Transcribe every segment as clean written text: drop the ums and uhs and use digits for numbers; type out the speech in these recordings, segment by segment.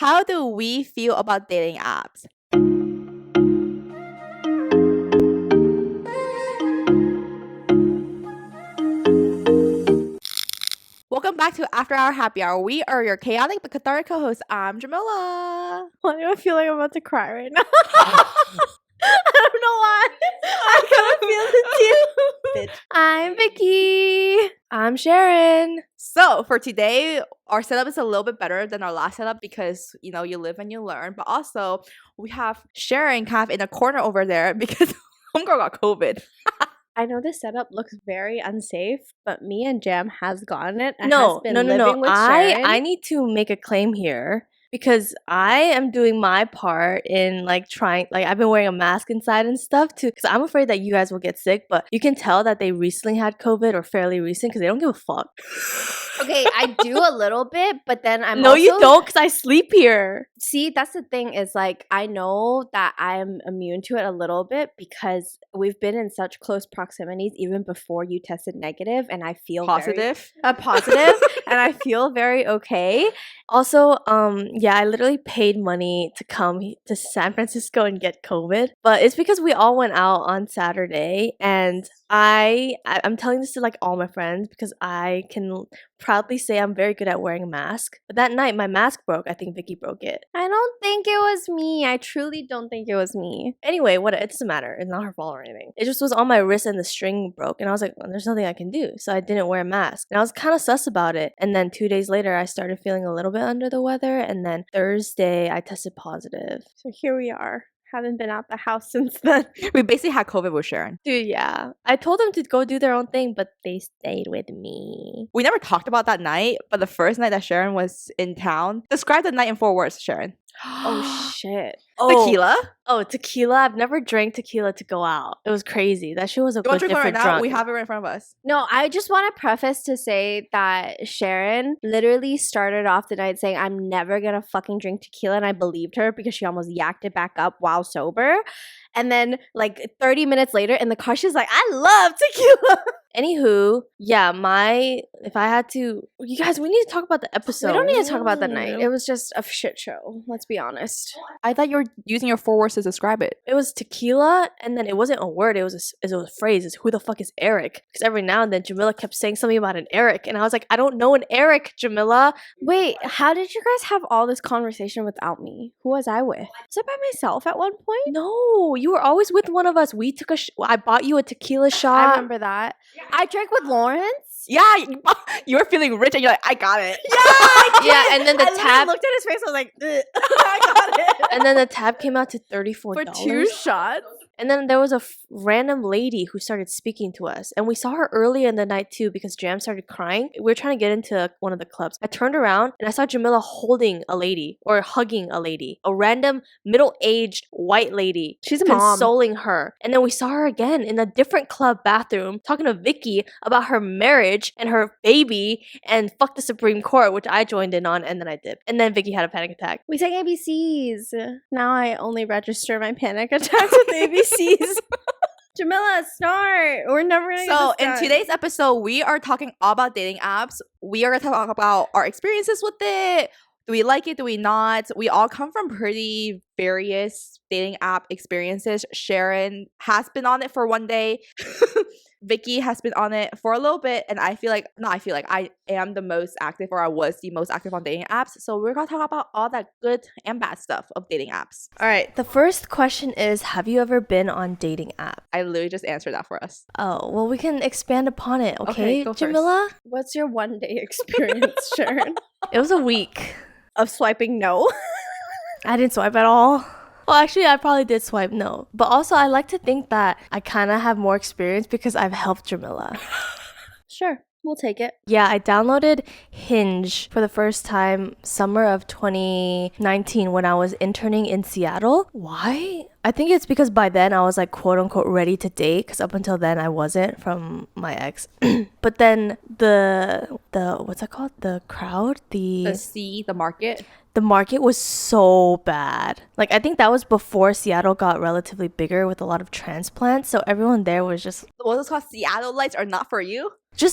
How do we feel about dating apps? Welcome back to After Our Happy Hour. We are your chaotic but cathartic co-hosts. I'm Jamila. Why do I feel like I'm about to cry right now? I don't know why. I kind of feel it too. Bitch. I'm Vicky. I'm Sharon. So for today, our setup is a little bit better than our last setup because, you know, you live and you learn. But also, we have Sharon kind of in a corner over there because homegirl got COVID. I know this setup looks very unsafe, but me and Jam has gotten it. And No. has been living with Sharon. I need to make a claim here because I am doing my part in like trying, like I've been wearing a mask inside and stuff too because I'm afraid that you guys will get sick, but you can tell that they recently had COVID or fairly recent because they don't give a fuck. Okay, I do a little bit, but then I'm No, also... you don't because I sleep here. See, that's the thing is like I know that I'm immune to it a little bit because we've been in such close proximities even before you tested negative, and I feel Positive. positive, and I feel very okay. Also, yeah, I literally paid money to come to San Francisco and get COVID, but it's because we all went out on Saturday, and I'm telling this to like all my friends because I can proudly say I'm very good at wearing a mask. But that night, my mask broke. I think Vicky broke it. I don't think it was me. I truly don't think it was me. Anyway, it doesn't matter. It's not her fault or anything. It just was on my wrist and the string broke, and I was like, well, there's nothing I can do, so I didn't wear a mask. And I was kind of sus about it. And then 2 days later, I started feeling a little bit under the weather, and then Thursday, I tested positive. So here we are. Haven't been out the house since then. We basically had COVID with Sharon. Dude, yeah. I told them to go do their own thing, but they stayed with me. We never talked about that night, but the first night that Sharon was in town, describe the night in 4 words, Sharon. Oh shit. Tequila? Oh, tequila. I've never drank tequila to go out. It was crazy. That shit was a You want good to drink one right different now? drunk. We have it right in front of us. No, I just want to preface to say that Sharon literally started off the night saying, I'm never going to fucking drink tequila. And I believed her because she almost yacked it back up while sober. And then like 30 minutes later in the car, she's like, I love tequila. Anywho, yeah, if I had to, you guys, we need to talk about the episode. We don't need to talk about the night. It was just a shit show. Let's be honest. I thought you were using your 4 words to describe it. It was tequila, and then it wasn't a word. It was a phrase. It's who the fuck is Eric? Because every now and then Jamila kept saying something about an Eric, and I was like, I don't know an Eric, Jamila. Wait, how did you guys have all this conversation without me? Who was I with? Was I by myself at one point? No, you were always with one of us. We took I bought you a tequila shot. I remember that. I drank with Lawrence. Yeah, you were feeling rich and you're like, I got it. Yeah, and then the tab looked at his face. I was like, I got it. and then the tab came out to $34 For 2 shots. And then there was a random lady who started speaking to us. And we saw her earlier in the night too because Jam started crying. We were trying to get into one of the clubs. I turned around and I saw Jamila holding a lady or hugging a lady. A random middle-aged white lady. She's a mom. Consoling her. And then we saw her again in a different club bathroom talking to Vicky about her marriage and her baby and fuck the Supreme Court, which I joined in on and then I did. And then Vicky had a panic attack. We sang ABCs. Now I only register my panic attacks with ABCs. Jamila, start. We're never gonna get So this in done. today's episode, we are talking all about dating apps. We are going to talk about our experiences with it. Do we like it? Do we not? We all come from pretty various dating app experiences. Sharon has been on it for one day. Vicky has been on it for a little bit, and I am the most active, or I was the most active on dating apps. So we're gonna talk about all that good and bad stuff of dating apps. All right, the first question is, have you ever been on dating app? I literally just answered that for us. Oh, well, we can expand upon it, okay, go first. Jamila? What's your one day experience, Sharon? It was a week. Of swiping no? I didn't swipe at all. Well, actually, I probably did swipe no. But also, I like to think that I kind of have more experience because I've helped Jamila. Sure, we'll take it. Yeah, I downloaded Hinge for the first time summer of 2019 when I was interning in Seattle. Why? I think it's because by then I was like quote unquote ready to date because up until then I wasn't from my ex. But then the what's that called? The crowd? The market. the market was so bad. Like, I think that was before Seattle got relatively bigger with a lot of transplants. So everyone there was just What was called Seattle lights are not for you.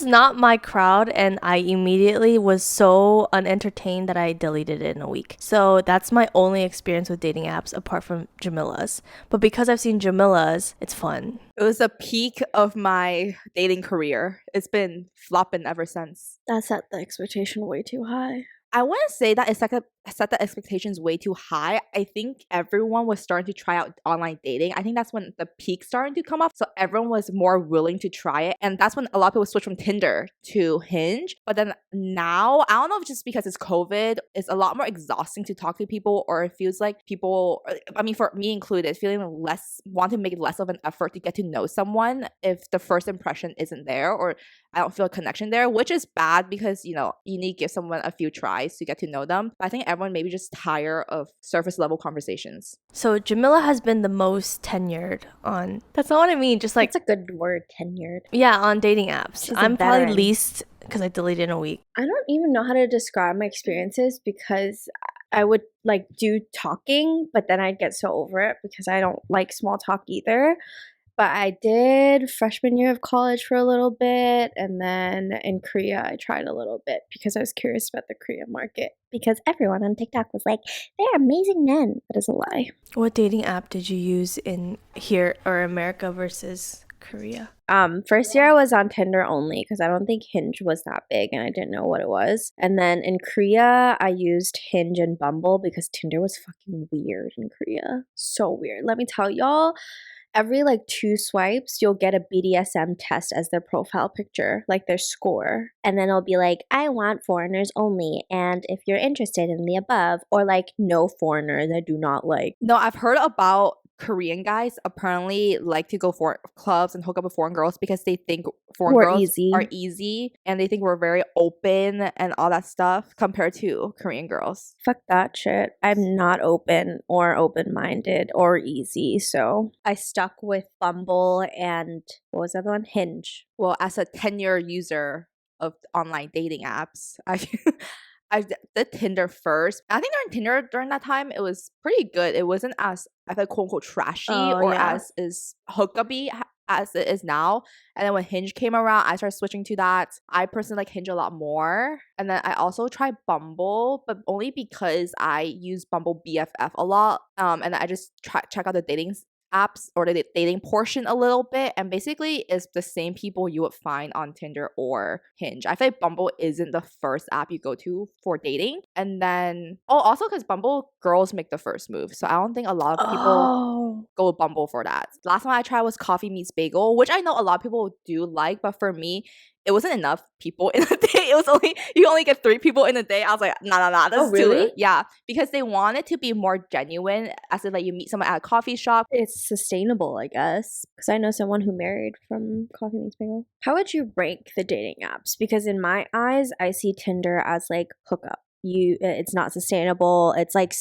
not my crowd, and I immediately was so unentertained that I deleted it in a week. So that's my only experience with dating apps apart from Jamila's. But because I've seen Jamila's, it's fun. It was the peak of my dating career. It's been flopping ever since. That set the expectation way too high. I wouldn't say that it's like set the expectations way too high. I think everyone was starting to try out online dating. I think that's when the peak starting to come up. So everyone was more willing to try it. And that's when a lot of people switched from Tinder to Hinge. But then now, I don't know if just because it's COVID, it's a lot more exhausting to talk to people, or it feels like people, I mean, for me included, feeling want to make less of an effort to get to know someone if the first impression isn't there, or I don't feel a connection there, which is bad because, you need to give someone a few tries to get to know them. But I think everyone maybe just tired of surface level conversations. So Jamila has been the most tenured on, that's not what I mean, just like, That's a good word, tenured. yeah, on dating apps. She's a I'm probably veteran. least because I deleted in a week. I don't even know how to describe my experiences because I would like do talking, but then I'd get so over it because I don't like small talk either. But I did freshman year of college for a little bit, and then in Korea I tried a little bit because I was curious about the Korean market. Because everyone on TikTok was like, they're amazing men. But it's a lie. What dating app did you use in here or America versus Korea? First year I was on Tinder only because I don't think Hinge was that big and I didn't know what it was. And then in Korea, I used Hinge and Bumble because Tinder was fucking weird in Korea. So weird. Let me tell y'all, every like 2 swipes, you'll get a BDSM test as their profile picture, like their score. And then it'll be like, I want foreigners only. And if you're interested in the above, or like no foreigners, I do not like. No, I've heard about Korean guys apparently like to go for clubs and hook up with foreign girls because they think foreign We're girls easy. are easy, and they think we're very open and all that stuff compared to Korean girls. Fuck that shit. I'm not open or open-minded or easy. So I stuck with Bumble and what was the other one? Hinge. Well, as a 10-year user of online dating apps, I did Tinder first. I think during Tinder during that time, it was pretty good. It wasn't as, I feel, quote unquote trashy or yeah. as is hookup-y as it is now. And then when Hinge came around, I started switching to that. I personally like Hinge a lot more. And then I also tried Bumble, but only because I use Bumble BFF a lot. And I just check out the dating apps or the dating portion a little bit, and basically it's the same people you would find on Tinder or Hinge. I feel like Bumble isn't the first app you go to for dating. And then also because Bumble girls make the first move, so I don't think a lot of people go with Bumble for that. Last one I tried was Coffee Meets Bagel, which I know a lot of people do like, but for me it wasn't enough people in a day. It was only, you only get 3 people in a day. I was like, nah, that's really? too, yeah, because they want it to be more genuine, as in like you meet someone at a coffee shop. It's sustainable, I guess, because I know someone who married from Coffee Meets Bagel. How would you rank the dating apps? Because in my eyes, I see Tinder as like hookup. It's not sustainable. It's like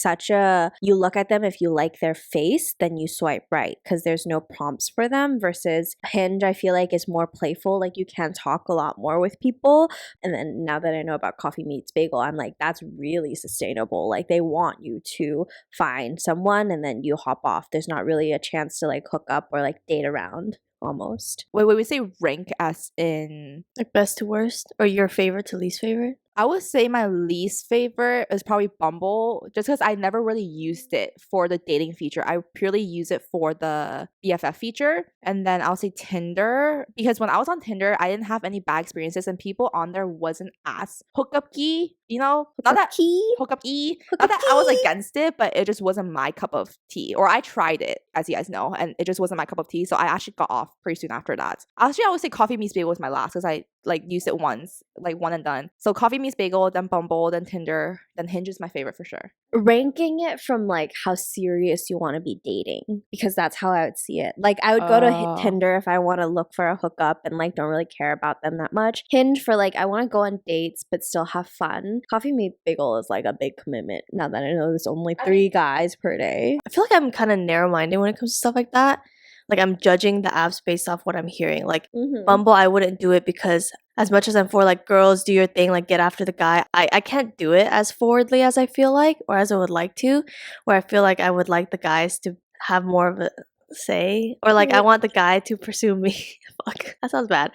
you look at them, if you like their face, then you swipe right because there's no prompts for them, versus Hinge I feel like is more playful, like you can talk a lot more with people. And then now that I know about Coffee Meets Bagel, I'm like, that's really sustainable. Like they want you to find someone and then you hop off. There's not really a chance to like hook up or like date around. Almost. Wait, we say rank as in like best to worst or your favorite to least favorite? I would say my least favorite is probably Bumble, just because I never really used it for the dating feature. I purely use it for the BFF feature. And then I'll say Tinder, because when I was on Tinder, I didn't have any bad experiences and people on there wasn't as hookup-y, not that hookup-y. Not that I was against it, but it just wasn't my cup of tea. Or I tried it, as you guys know, and it just wasn't my cup of tea. So I actually got off pretty soon after that. Actually, I would say Coffee Meets Bagel was my last because I like used it once, like one and done. So Coffee Meets Bagel, then Bumble, then Tinder, then Hinge is my favorite for sure. Ranking it from like how serious you want to be dating, because that's how I would see it. Like I would go to Tinder if I want to look for a hookup and like don't really care about them that much. Hinge for like I want to go on dates but still have fun. Coffee Meets Bagel is like a big commitment now that I know there's only 3 guys per day. I feel like I'm kind of narrow-minded when it comes to stuff like that. Like I'm judging the apps based off what I'm hearing. Like Bumble, I wouldn't do it because as much as I'm for like girls do your thing, like get after the guy, I can't do it as forwardly as I feel like or as I would like to, where I feel like I would like the guys to have more of a say, or like I want the guy to pursue me. Fuck, that sounds bad.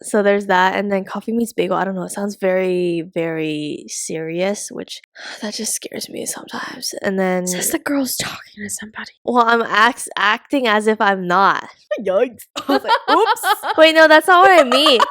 So there's that, and then Coffee Meets Bagel, I don't know, it sounds very, very serious, which that just scares me sometimes. And then Says the girl's talking to somebody. well, I'm acting as if I'm not. Yikes. I was like, oops. Wait, no, that's not what I mean.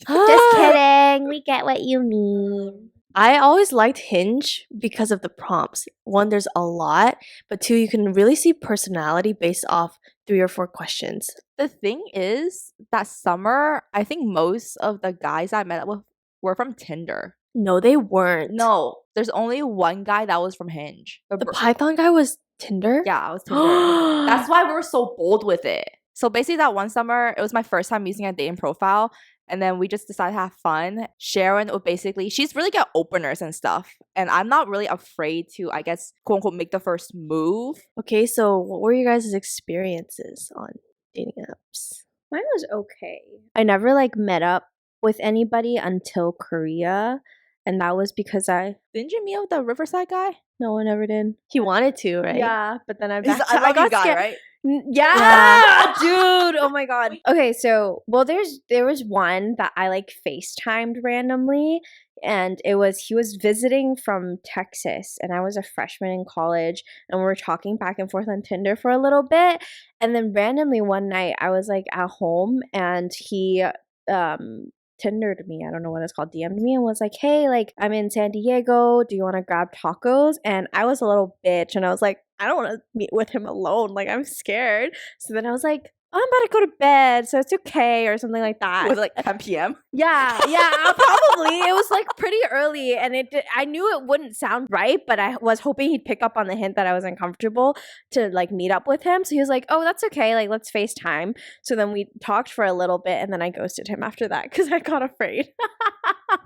Just kidding. We get what you mean. I always liked Hinge because of the prompts. One, there's a lot, but two, you can really see personality based off 3 or 4 questions. The thing is that summer, I think most of the guys I met up with were from Tinder. No, they weren't. No, there's only one guy that was from Hinge. The Python guy was Tinder? Yeah, it was Tinder. That's why we were so bold with it. So basically that one summer, it was my first time using a dating profile. And then we just decided to have fun. Sharon would basically, she's really good at openers and stuff. And I'm not really afraid to, I guess, quote unquote, make the first move. Okay, so what were your guys' experiences on dating apps? Mine was okay. I never like met up with anybody until Korea. And that was because Didn't you meet with the Riverside guy? no, I never did. He wanted to, right? Yeah, but then I He's the I love you guy, right? Yeah, dude. Oh my god. Okay, so there was one that I like FaceTimed randomly, and he was visiting from Texas, and I was a freshman in college, and we were talking back and forth on Tinder for a little bit, and then randomly one night I was like at home, and he Tindered me, I don't know what it's called, DM'd me and was like, hey, like I'm in San Diego, do you want to grab tacos? And I was a little bitch and I was like, I don't want to meet with him alone, like I'm scared. So then I was like, oh, I'm about to go to bed, so it's okay, or something like that. Was it like 10 p.m.? Yeah, probably. It was like pretty early, and I knew it wouldn't sound right, but I was hoping he'd pick up on the hint that I was uncomfortable to like meet up with him. So he was like, oh, that's okay, like let's FaceTime. So then we talked for a little bit, and then I ghosted him after that because I got afraid.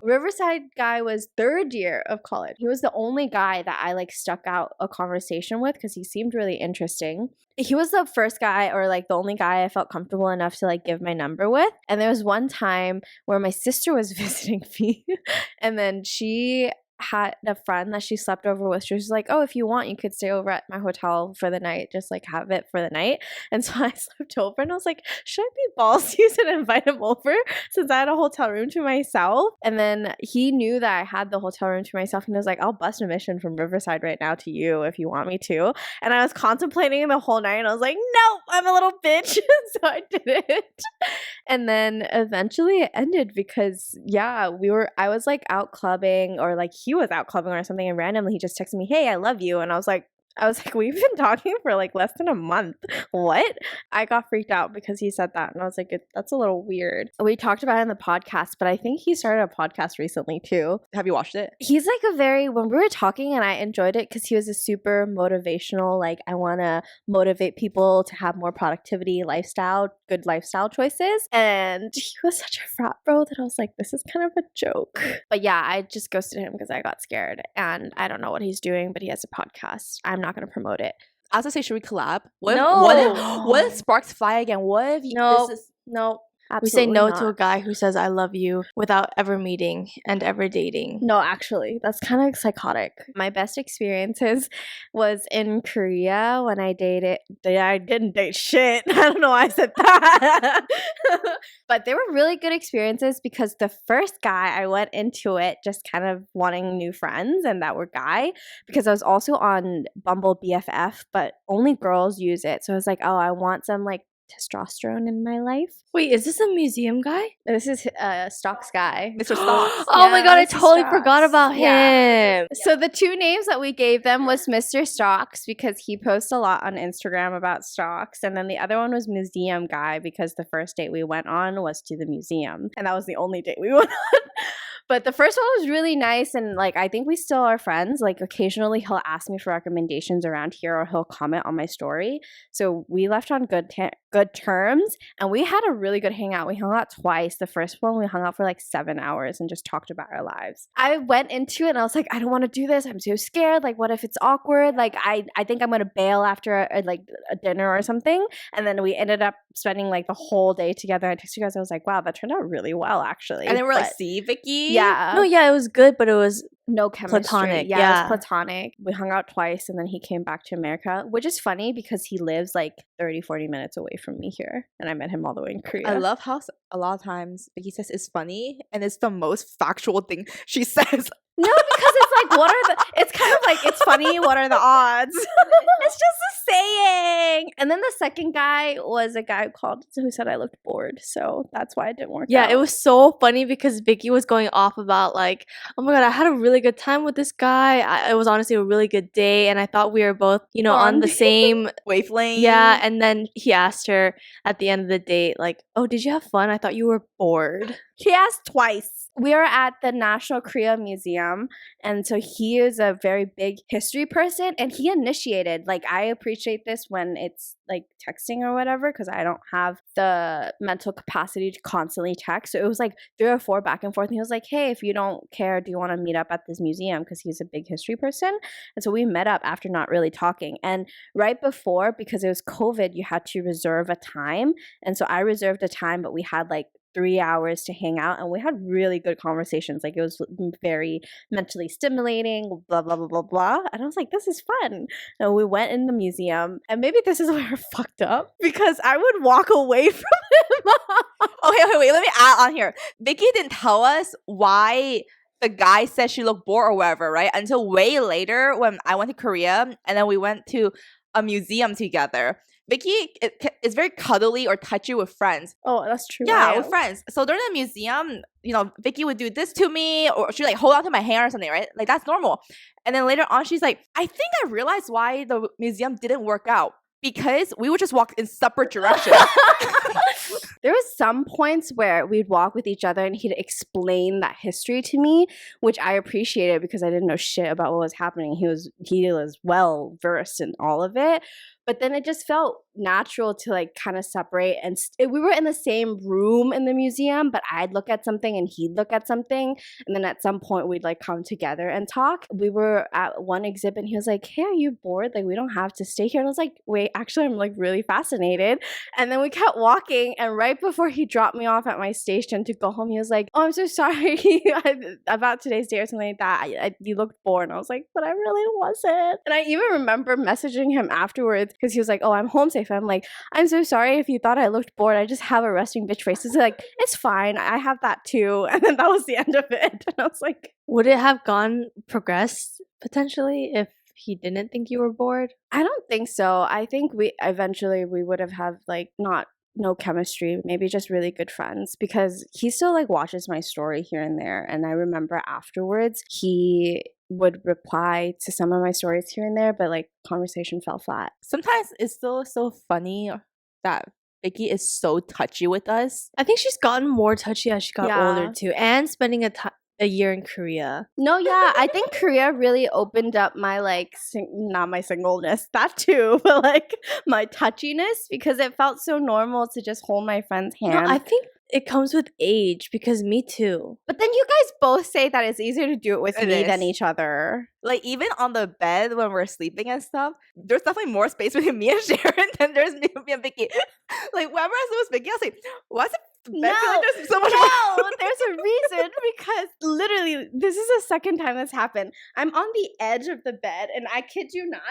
Riverside guy was 3rd year of college. He was the only guy that I like stuck out a conversation with because he seemed really interesting. He was the first guy, or like the only guy I felt comfortable enough to like give my number with. And there was one time where my sister was visiting me and then she had a friend that she slept over with. She was like, oh, if you want, you could stay over at my hotel for the night, just like have it for the night. And so I slept over and I was like, should I be ballsy and invite him over since I had a hotel room to myself? And then he knew that I had the hotel room to myself and he was like, I'll bust a mission from Riverside right now to you if you want me to. And I was contemplating the whole night and I was like, no, I'm a little bitch. So I did it. And then eventually it ended because I was like out clubbing, or like he was out clubbing or something, and randomly he just texted me, hey, I love you. And I was like, we've been talking for like less than a month. What? I got freaked out because he said that. And I was like, that's a little weird. We talked about it in the podcast, but I think he started a podcast recently too. Have you watched it? He's like when we were talking, and I enjoyed it because he was a super motivational, like I want to motivate people to have more productivity, good lifestyle choices. And he was such a frat bro that I was like, this is kind of a joke. But yeah, I just ghosted him because I got scared, and I don't know what he's doing, but he has a podcast. I'm not going to promote it. I was gonna say, should we collab? No. What if sparks fly again? What if No. We say no not. to a guy who says I love you without ever meeting and ever dating. No, actually, that's kind of psychotic. My best experiences was in Korea when I dated. I didn't date shit. I don't know why I said that. But they were really good experiences because the first guy, I went into it just kind of wanting new friends, and that were guy, because I was also on Bumble BFF, but only girls use it. So I was like, oh, I want some like testosterone in my life. Wait, is this a museum guy? This is Stocks guy. Mr. Stocks. Oh my god, I Mr. totally Stocks. forgot about him. Yeah. So the 2 names that we gave them was Mr. Stocks because he posts a lot on Instagram about stocks, and then the other one was Museum Guy because the first date we went on was to the museum, and that was the only date we went on. But the first one was really nice, and like I think we still are friends. Like occasionally he'll ask me for recommendations around here, or he'll comment on my story. So we left on good good terms, and we had a really good hangout. We hung out twice. The first one we hung out for like 7 hours and just talked about our lives. I went into it and I was like, I don't want to do this. I'm so scared. Like, what if it's awkward? Like, I think I'm gonna bail after like a dinner or something. And then we ended up spending like the whole day together. I texted you guys. I was like, wow, that turned out really well, actually. And then we're like, see, Vicky? Yeah. No, yeah, it was good, but it was no chemistry. platonic. Yeah, Yeah. it was platonic. We hung out twice and then he came back to America, which is funny because he lives like 30-40 minutes away from me here, and I met him all the way in Korea. I love how a lot of times Vicky says it's funny, and it's the most factual thing she says. No, because it's like, what are the, it's kind of like, it's funny, what are the odds? It's just a saying. And then the second guy was a guy who said I looked bored, so that's why it didn't work out. Yeah, it was so funny because Vicky was going off about like, oh my god, I had a really good time with this guy. It was honestly a really good day, and I thought we were both, you know, on the same wavelength. Yeah, and then he asked her at the end of the date, like, oh, did you have fun? I thought you were bored. He asked twice. We are at the National Korea Museum, and so he is a very big history person, and he initiated. Like, I appreciate this when it's like texting or whatever, because I don't have the mental capacity to constantly text. So it was like 3 or 4 back and forth, and he was like, hey, if you don't care, do you want to meet up at this museum? Because he's a big history person. And so we met up after not really talking. And right before, because it was COVID, you had to reserve a time. And so I reserved a time, but we had like 3 hours to hang out, and we had really good conversations. Like, it was very mentally stimulating, blah blah blah blah blah. And I was like, this is fun. And we went in the museum, and maybe this is where I fucked up, because I would walk away from him. Okay, wait, let me add on here. Vicky didn't tell us why the guy said she looked bored or whatever, right? Until way later when I went to Korea, and then we went to a museum together. Vicky is very cuddly or touchy with friends. Oh, that's true. Yeah, with friends. So during the museum, you know, Vicky would do this to me, or she'd like hold on to my hand or something, right? Like, that's normal. And then later on, she's like, I think I realized why the museum didn't work out. Because we would just walk in separate directions. There was some points where we'd walk with each other and he'd explain that history to me, which I appreciated because I didn't know shit about what was happening. He was well versed in all of it. But then it just felt natural to like kind of separate, and we were in the same room in the museum, but I'd look at something and he'd look at something, and then at some point we'd like come together and talk. We were at one exhibit and he was like, hey, are you bored? Like, we don't have to stay here. And I was like, wait, actually I'm like really fascinated. And then we kept walking, and right before he dropped me off at my station to go home, he was like, oh, I'm so sorry about today's day or something like that. You looked bored. And I was like, but I really wasn't. And I even remember messaging him afterwards because he was like, oh, I'm home safe. I'm like, I'm so sorry if you thought I looked bored. I just have a resting bitch face. He's like, it's fine. I have that too. And then that was the end of it. And I was like, would it have progressed potentially if he didn't think you were bored? I don't think so. I think we would have had like no chemistry, maybe just really good friends, because he still like watches my story here and there. And I remember afterwards he would reply to some of my stories here and there, but like conversation fell flat. Sometimes it's still so funny that Vicky is so touchy with us. I think she's gotten more touchy as she got older too, and spending a year in Korea. No, yeah, I think Korea really opened up my like not my singleness, that too, but like my touchiness, because it felt so normal to just hold my friend's hand. No, I think it comes with age, because me too. But then you guys both say that it's easier to do it with me than each other. Like, even on the bed when we're sleeping and stuff, there's definitely more space between me and Sharon than there's me and Vicky. Like, whenever I sleep with Vicky, I'll say, why is it bed feel like there's so much No, there's a reason, because literally, this is the second time this happened. I'm on the edge of the bed, and I kid you not,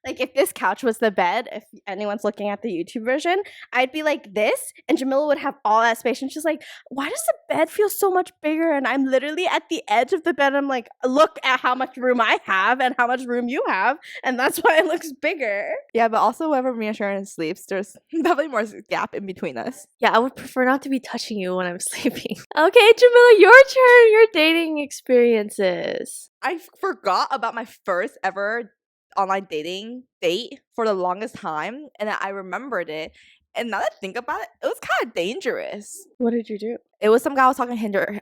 like, if this couch was the bed, if anyone's looking at the YouTube version, I'd be like this, and Jamila would have all that space. And she's like, why does the bed feel so much bigger? And I'm literally at the edge of the bed. I'm like, look at how much room I have and how much room you have. And that's why it looks bigger. Yeah, but also whenever me and Sharon sleeps, there's definitely more gap in between us. Yeah, I would prefer not to be touching you when I'm sleeping. Okay, Jamila, your turn. Your dating experiences. I forgot about my first ever online dating date for the longest time, and then I remembered it. And now that I think about it, it was kind of dangerous. What did you do? It was some guy I was talking Tinder,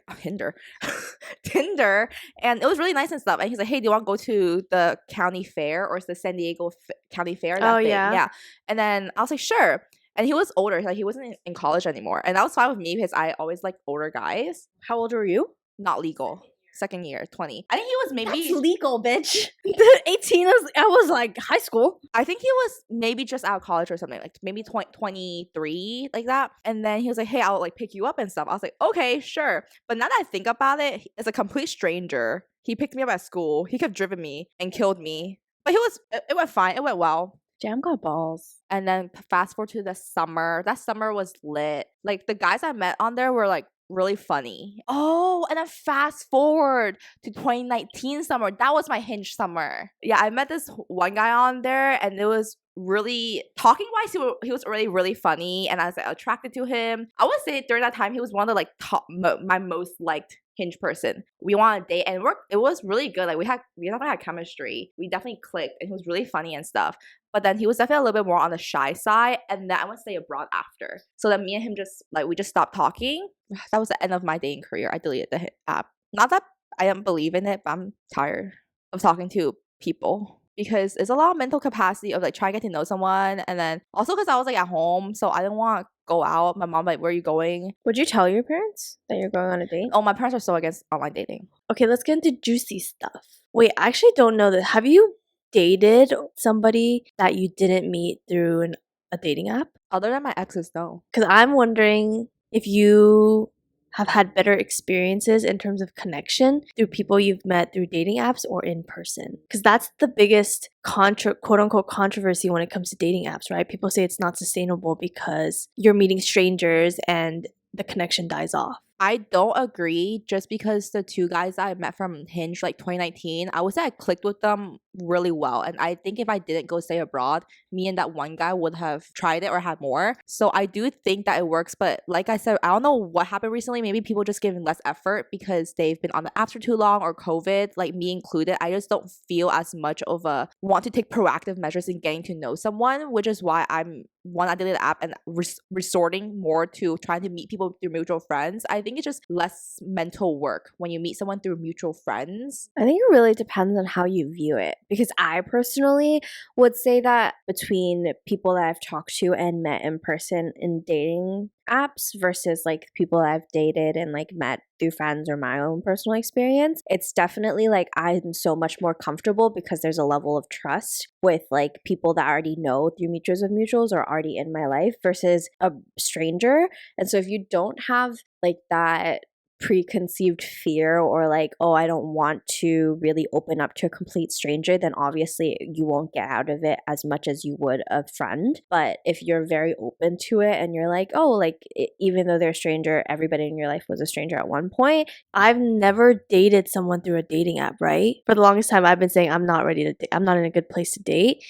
and it was really nice and stuff. And he's like, hey, do you want to go to the county fair, or it's the San Diego County Fair? Oh, yeah. Yeah. And then I was like, sure. And he was older. Like, he wasn't in college anymore. And that was fine with me because I always liked older guys. How old were you? Not legal. Second year, 20. I think he was maybe... That's legal, bitch. 18 is, I was like high school. I think he was maybe just out of college or something, like maybe 23, like that. And then he was like, hey, I'll like pick you up and stuff. I was like, okay, sure. But now that I think about it, as a complete stranger, he picked me up at school. He could have driven me and killed me. But it went fine. It went well. Jam got balls. And then fast forward to the summer. That summer was lit. Like, the guys I met on there were like really funny. Oh, and then fast forward to 2019 summer. That was my Hinge summer. Yeah, I met this one guy on there, and it was really, talking wise, he was already really funny, and I was like, attracted to him. I would say during that time he was one of the like top my most liked Hinge person. We went on a date, and it was really good. Like, we definitely had chemistry. We definitely clicked, and he was really funny and stuff. But then he was definitely a little bit more on the shy side, and then I went to stay abroad after. So then me and him just like, we just stopped talking. That was the end of my dating career. I deleted the app. Not that I don't believe in it, but I'm tired of talking to people because it's a lot of mental capacity of like trying to get to know someone, and then also because I was like at home, so I didn't want to go out. My mom like, where are you going? Would you tell your parents that you're going on a date? Oh, my parents are so against online dating. Okay, let's get into juicy stuff. Wait, I actually don't know that. Have you dated somebody that you didn't meet through a dating app? Other than my exes, no. Because I'm wondering if you have had better experiences in terms of connection through people you've met through dating apps or in person. Because that's the biggest quote unquote controversy when it comes to dating apps, right? People say it's not sustainable because you're meeting strangers and the connection dies off. I don't agree. Just because the two guys I met from Hinge like 2019, I would say I clicked with them really well. And I think if I didn't go stay abroad, me and that one guy would have tried it or had more. So I do think that it works. But like I said, I don't know what happened recently. Maybe people just giving less effort because they've been on the apps for too long, or COVID, like me included. I just don't feel as much of a want to take proactive measures in getting to know someone, which is why I deleted the app and resorting more to trying to meet people through mutual friends. I think it's just less mental work when you meet someone through mutual friends. I think it really depends on how you view it, because I personally would say that between people that I've talked to and met in person in dating apps versus like people that I've dated and like met through friends or my own personal experience, it's definitely like I'm so much more comfortable because there's a level of trust with like people that I already know through mutuals of mutuals or already in my life versus a stranger. And so if you don't have like that preconceived fear or like, oh, I don't want to really open up to a complete stranger, then obviously you won't get out of it as much as you would a friend. But if you're very open to it and you're like, oh, like even though they're a stranger, everybody in your life was a stranger at one point. I've never dated someone through a dating app, right? For the longest time, I've been saying I'm not ready to date. I'm not in a good place to date.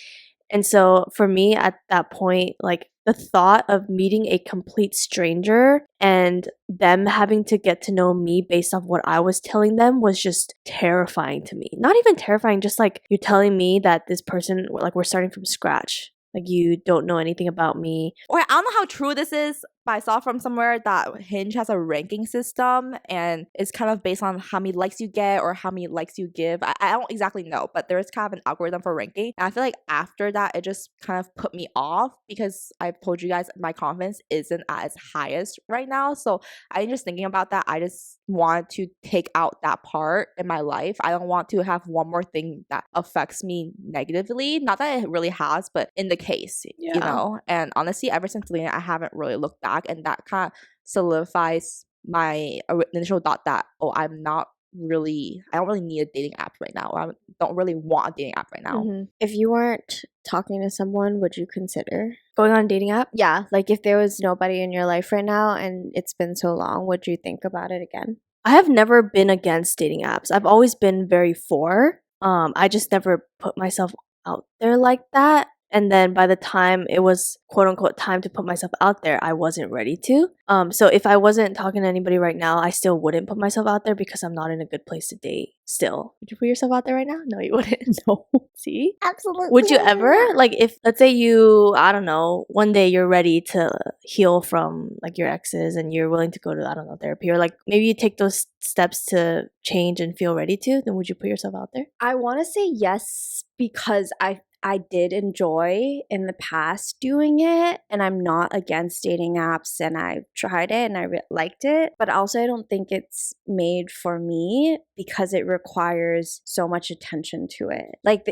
And so for me at that point, like the thought of meeting a complete stranger and them having to get to know me based off what I was telling them was just terrifying to me. Not even terrifying, just like you're telling me that this person, like we're starting from scratch. Like you don't know anything about me. Or I don't know how true this is, but I saw from somewhere that Hinge has a ranking system and it's kind of based on how many likes you get or how many likes you give. I don't exactly know, but there's kind of an algorithm for ranking. And I feel like after that, it just kind of put me off because I've told you guys my confidence isn't as highest right now. So I think just thinking about that, I just want to take out that part in my life. I don't want to have one more thing that affects me negatively. Not that it really has, but in the case, you know? And honestly, ever since deleting it, I haven't really looked back. And that kind of solidifies my initial thought that, oh, I don't really need a dating app right now, or I don't really want a dating app right now. Mm-hmm. If you weren't talking to someone, would you consider going on a dating app? Yeah, like if there was nobody in your life right now and it's been so long, would you think about it again? I have never been against dating apps. I've always been very for. I just never put myself out there like that. And then by the time it was quote unquote time to put myself out there, I wasn't ready to. So if I wasn't talking to anybody right now, I still wouldn't put myself out there because I'm not in a good place to date still. Would you put yourself out there right now? No, you wouldn't. No. See? Absolutely. Would you ever? Like if let's say you, I don't know, one day you're ready to heal from like your exes and you're willing to go to, I don't know, therapy, or like maybe you take those steps to change and feel ready to, then would you put yourself out there? I want to say yes because I did enjoy in the past doing it, and I'm not against dating apps, and I tried it and I liked it, but also I don't think it's made for me because it requires so much attention to it. Like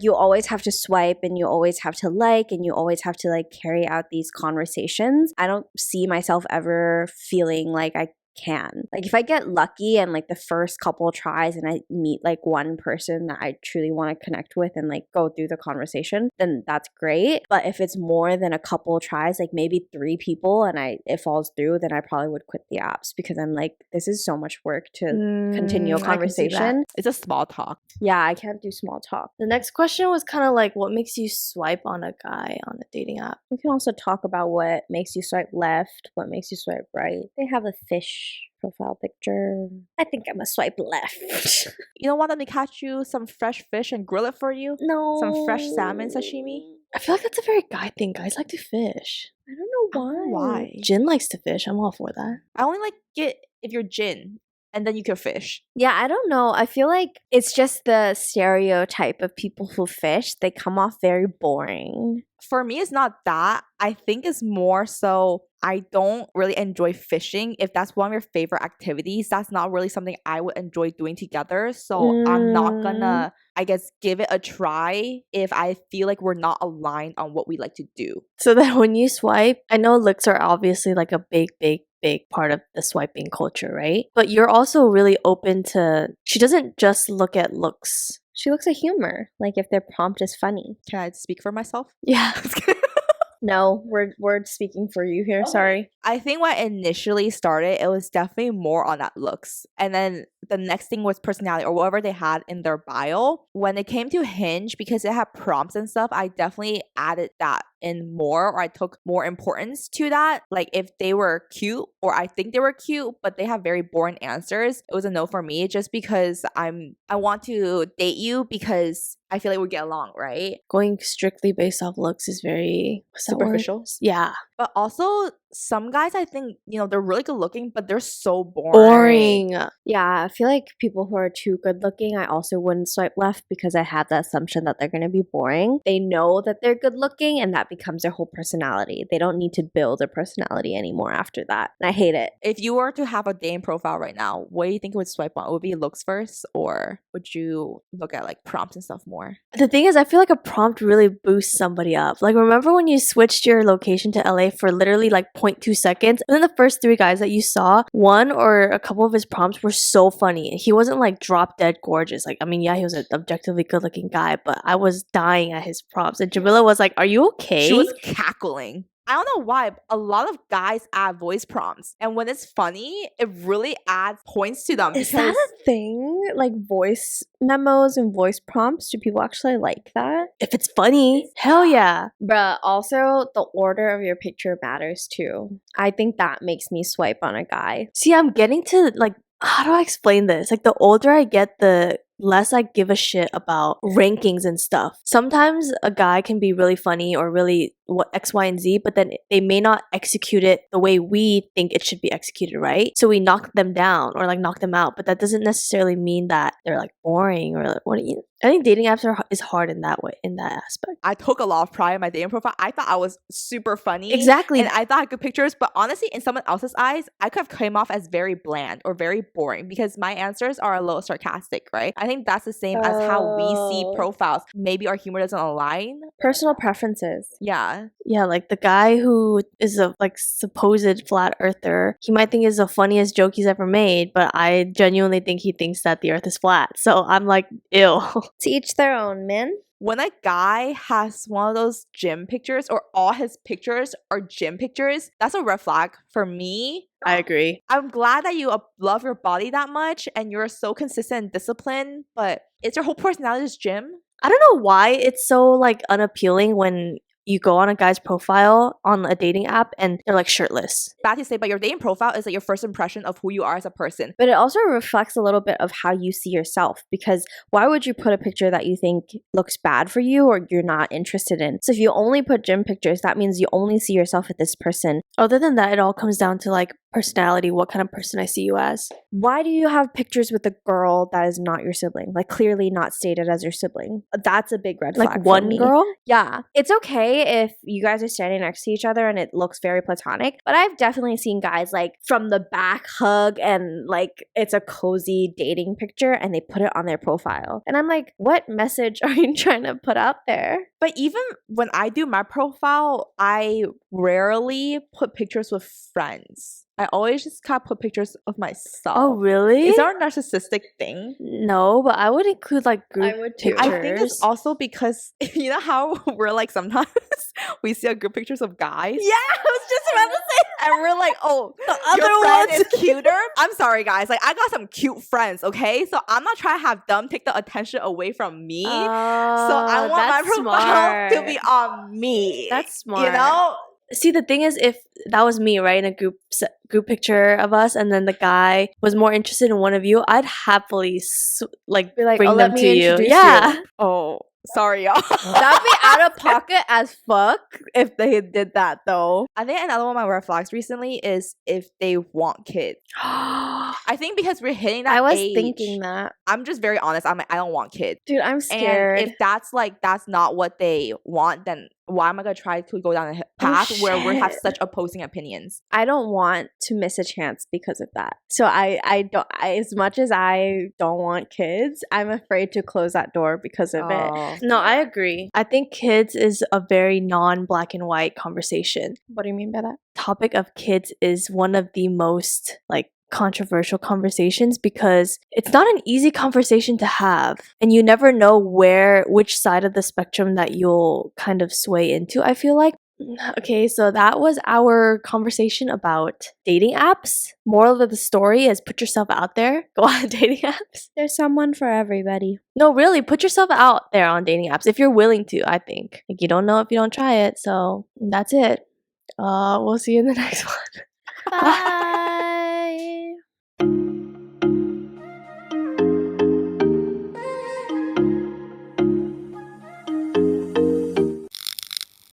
you always have to swipe and you always have to like and you always have to like carry out these conversations. I don't see myself ever feeling like I can. Like if I get lucky and like the first couple tries and I meet like one person that I truly want to connect with and like go through the conversation, then that's great. But if it's more than a couple tries, like maybe 3 people and it falls through, then I probably would quit the apps because I'm like, this is so much work to continue a I can see that. conversation. It's a small talk. Yeah, I can't do small talk. The next question was kind of like, what makes you swipe on a guy on a dating app? We can also talk about what makes you swipe left, what makes you swipe right. They have a fish profile picture. I think I'm a swipe left. You don't want them to catch you some fresh fish and grill it for you? No. Some fresh salmon sashimi? I feel like that's a very guy thing. Guys like to fish. I don't know why. Why? Jin likes to fish. I'm all for that. I only like it if you're Jin, and then you can fish. Yeah, I don't know. I feel like it's just the stereotype of people who fish. They come off very boring. For me, it's not that. I think it's more so I don't really enjoy fishing. If that's one of your favorite activities, that's not really something I would enjoy doing together. So I'm not gonna, I guess, give it a try if I feel like we're not aligned on what we like to do. So then when you swipe, I know looks are obviously like a big part of the swiping culture, right? But you're also really open to, she doesn't just look at looks. She looks at humor. Like if their prompt is funny. Can I speak for myself? Yeah. No, we're speaking for you here. Sorry. I think when I initially started, it was definitely more on that looks. And then the next thing was personality or whatever they had in their bio. When it came to Hinge, because it had prompts and stuff, I definitely added that in more, or I took more importance to that. Like if they were cute or I think they were cute, but they have very boring answers, it was a no for me just because I want to date you because I feel like we get along, right? Going strictly based off looks is very Superficial. Yeah. But also some guys, I think, they're really good looking, but they're so boring. Yeah, I feel like people who are too good looking, I also wouldn't swipe left because I have the assumption that they're going to be boring. They know that they're good looking and that becomes their whole personality. They don't need to build a personality anymore after that. And I hate it. If you were to have a dating profile right now, what do you think you would swipe on? Would it be looks first, or would you look at like prompts and stuff more? The thing is, I feel like a prompt really boosts somebody up. Like, remember when you switched your location to LA for literally like 0.2 seconds? And then the first 3 guys that you saw, one or a couple of his prompts were so funny. He wasn't like drop dead gorgeous. Like, I mean, yeah, he was an objectively good looking guy, but I was dying at his prompts. And Jamila was like, "Are you okay?" She was cackling. I don't know why, but a lot of guys add voice prompts. And when it's funny, it really adds points to them. Is that a thing? Like voice memos and voice prompts? Do people actually like that? If it's funny, hell yeah. Bruh, also the order of your picture matters too. I think that makes me swipe on a guy. See, I'm getting to like, how do I explain this? Like, the older I get, the less I give a shit about rankings and stuff. Sometimes a guy can be really funny or really what X, Y, and Z, but then they may not execute it the way we think it should be executed, right? So we knock them down or like knock them out, but that doesn't necessarily mean that they're like boring or like, what do you? I think dating apps is hard in that way, in that aspect. I took a lot of pride in my dating profile. I thought I was super funny. Exactly. And I thought I had good pictures, but honestly, in someone else's eyes, I could have come off as very bland or very boring because my answers are a little sarcastic, right? I think that's the same as how we see profiles. Maybe our humor doesn't align. Personal preferences. Yeah. Yeah, like the guy who is a like supposed flat earther, he might think it's the funniest joke he's ever made, but I genuinely think he thinks that the earth is flat. So I'm like, ew. To each their own, man. When a guy has one of those gym pictures or all his pictures are gym pictures, that's a red flag for me. I agree. I'm glad that you love your body that much and you're so consistent and disciplined, but it's your whole personality is gym. I don't know why it's so like unappealing when you go on a guy's profile on a dating app and they're like shirtless. Bad to say, but your dating profile is like your first impression of who you are as a person. But it also reflects a little bit of how you see yourself, because why would you put a picture that you think looks bad for you or you're not interested in? So if you only put gym pictures, that means you only see yourself with this person. Other than that, it all comes down to like personality, what kind of person I see you as. Why do you have pictures with a girl that is not your sibling? Like clearly not stated as your sibling. That's a big red flag. Like for one me. girl? Yeah. It's okay if you guys are standing next to each other and it looks very platonic, but I've definitely seen guys like from the back hug and like it's a cozy dating picture and they put it on their profile. And I'm like, what message are you trying to put out there? But even when I do my profile, I rarely put pictures with friends. I always just kind of put pictures of myself. Oh, really? Is that a narcissistic thing? No, but I would include like group I would too. pictures. I think it's also because you know how we're like sometimes we see a group pictures of guys. Yeah, I was just about to say. And we're like, oh, The your other friend ones. is cuter. I'm sorry, guys. Like, I got some cute friends, okay? So I'm not trying to have them take the attention away from me. So I want my that's profile to smart. be on me. That's smart. You know? See, the thing is, if that was me, right, in a group picture of us, and then the guy was more interested in one of you, I'd happily Be like, bring oh, them let to me you. introduce Yeah. you. Oh, sorry, y'all. That'd be out of pocket as fuck if they did that though. I think another one of my red flags recently is if they want kids. I think because we're hitting that I was age, thinking that. I'm just very honest. I'm like, I don't want kids. Dude, I'm scared. And if that's not what they want, then why am I gonna try to go down a path where we have shit. such opposing opinions? I don't want to miss a chance because of that. So I don't, as much as I don't want kids, I'm afraid to close that door because of it. No, I agree. I think kids is a very non-black and white conversation. What do you mean by that? Topic of kids is one of the most like controversial conversations because it's not an easy conversation to have, and you never know which side of the spectrum that you'll kind of sway into, I feel like. Okay, so that was our conversation about dating apps. Moral of the story is put yourself out there. Go on dating apps. There's someone for everybody. No, really, put yourself out there on dating apps if you're willing to, I think. Like, you don't know if you don't try it, so that's it. We'll see you in the next one. Bye.